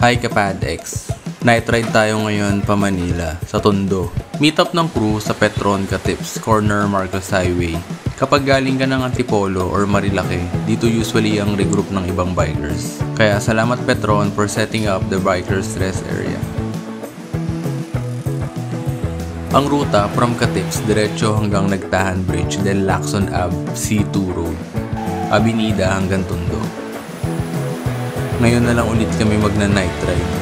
Hi Kapad-X! Night ride tayo ngayon pa Manila, sa Tondo. Meet up ng crew sa Petron Katips, corner Marcos Highway. Kapag galing ka ng Antipolo or Marilake, dito usually ang regroup ng ibang bikers. Kaya salamat Petron for setting up the bikers rest area. Ang ruta from Katips diretso hanggang Nagtahan Bridge, then Lacson Ave, C2 Road, Avenida hanggang Tondo. Ngayon na lang ulit kami magna-night ride.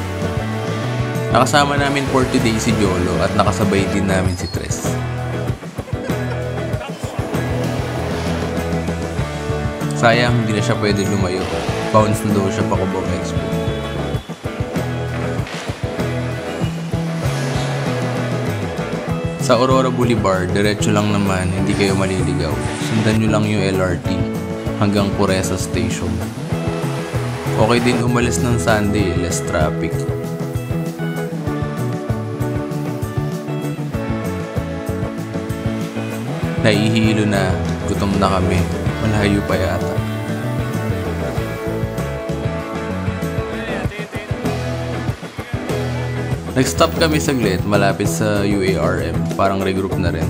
Nakasama namin for today si Jolo at nakasabay din namin si Tres. Sayang hindi na siya pwede lumayo. Bounce na daw siya pa Cubao Expo. Sa Aurora Boulevard, diretso lang naman, hindi kayo maliligaw. Sundan nyo lang yung LRT hanggang Puresa Station. Okay din umalis ng Sunday, less traffic. Naihilo na, gutom na kami, malayo pa yata. Nag-stop kami saglit malapit sa UARM, parang regroup na rin.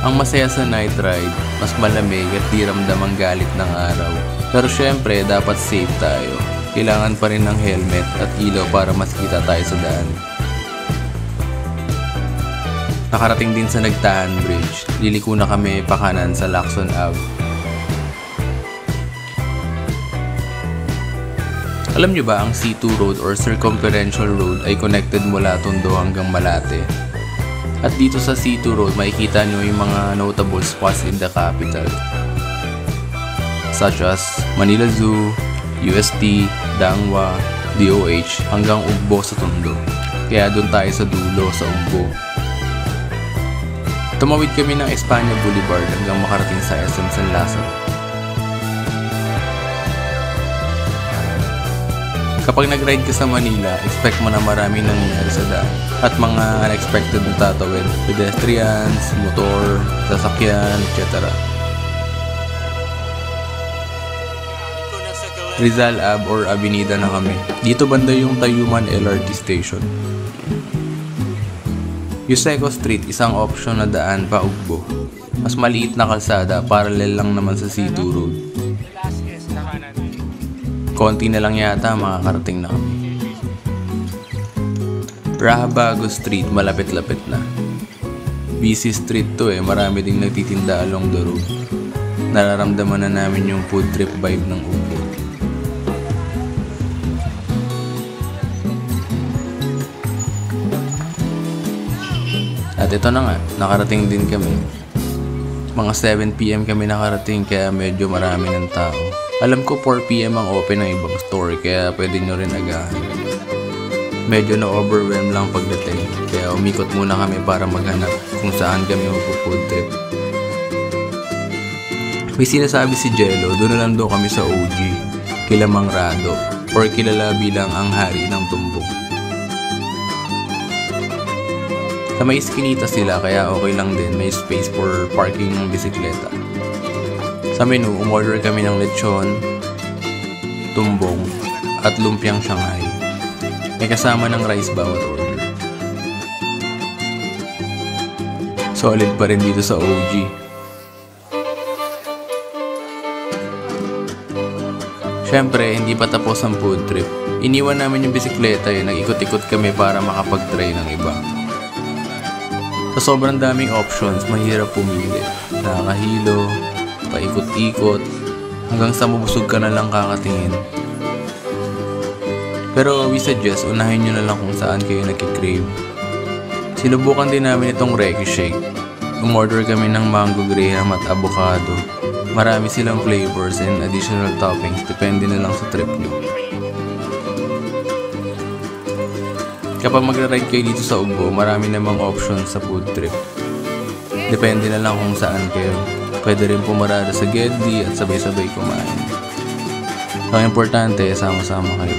Ang masaya sa night ride, mas malamig at di ramdam ang galit ng araw. Pero syempre, dapat safe tayo. Kailangan pa rin ng helmet at ilaw para mas kita tayo sa daan. Nakarating din sa Nagtahan Bridge. Liliko na kami pakanan sa Lacson Ave. Alam nyo ba ang C2 Road or Circumferential Road ay connected mula Tondo hanggang Malate? At dito sa C2 Road, makikita nyo yung mga notable spots in the capital. Such as Manila Zoo, UST, Dangwa, DOH, hanggang Ugbo sa Tondo. Kaya doon tayo sa dulo, sa Ugbo. Tumawid kami ng Espanya Boulevard hanggang makarating sa SM San Lazaro. Kapag nag-ride ka sa Manila, expect mo na maraming nangyayari sa daan at mga unexpected na tatawid, pedestrians, motor, sasakyan, etc. Rizal Ave or Avenida na kami. Dito banda yung Tayuman LRT Station. Yuseco Street, isang option na daan pa Ugbo. Mas maliit na kalsada, parallel lang naman sa C2 Road. Konti na lang yata makakarating na kami. Rahabago Street, malapit-lapit na. Busy street to marami ding nagtitinda along the road. Nararamdaman na namin yung food trip vibe ng Ugbo. At ito na nga, nakarating din kami. Mga 7 PM kami nakarating kaya medyo marami ng tao. Alam ko 4 PM ang open ng ibang store kaya pwede nyo rin agahan. Medyo na-overwhelm lang pagdating kaya umikot muna kami para maghanap kung saan kami magpo-food trip. May sinasabi si Jello, doon na lang daw kami sa OG, kila Mang Rado, or kilala bilang ang hari ng tumbong. Sa may iskinita sila kaya okay lang din, may space for parking ng bisikleta. Sa menu, umorder kami ng lechon, tumbong, at lumpiang Shanghai. May kasama ng rice bawat order. Solid pa rin dito sa OG. Siyempre, hindi pa tapos ang food trip. Iniwan namin yung bisikleta nag-ikot-ikot kami para makapag-try ng iba. Sa sobrang daming options, mahirap pumili. Nakakahilo, paikot-ikot, hanggang sa mabusog ka na lang kakatingin. Pero we suggest, unahin nyo na lang kung saan kayo nagkikrave. Sinubukan din namin itong Reki Shake. Umorder kami ng mango graham at avocado. Marami silang flavors and additional toppings, depende na lang sa trip nyo. Kapag magra-ride kayo dito sa Ugbo, marami namang options sa food trip. Depende na lang kung saan kayo. Pwede rin pumarada sa Gedli at sabay-sabay kumain. Ang importante, sama-sama kayo.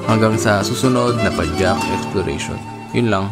Hanggang sa susunod na Padjak Exploration. Yun lang.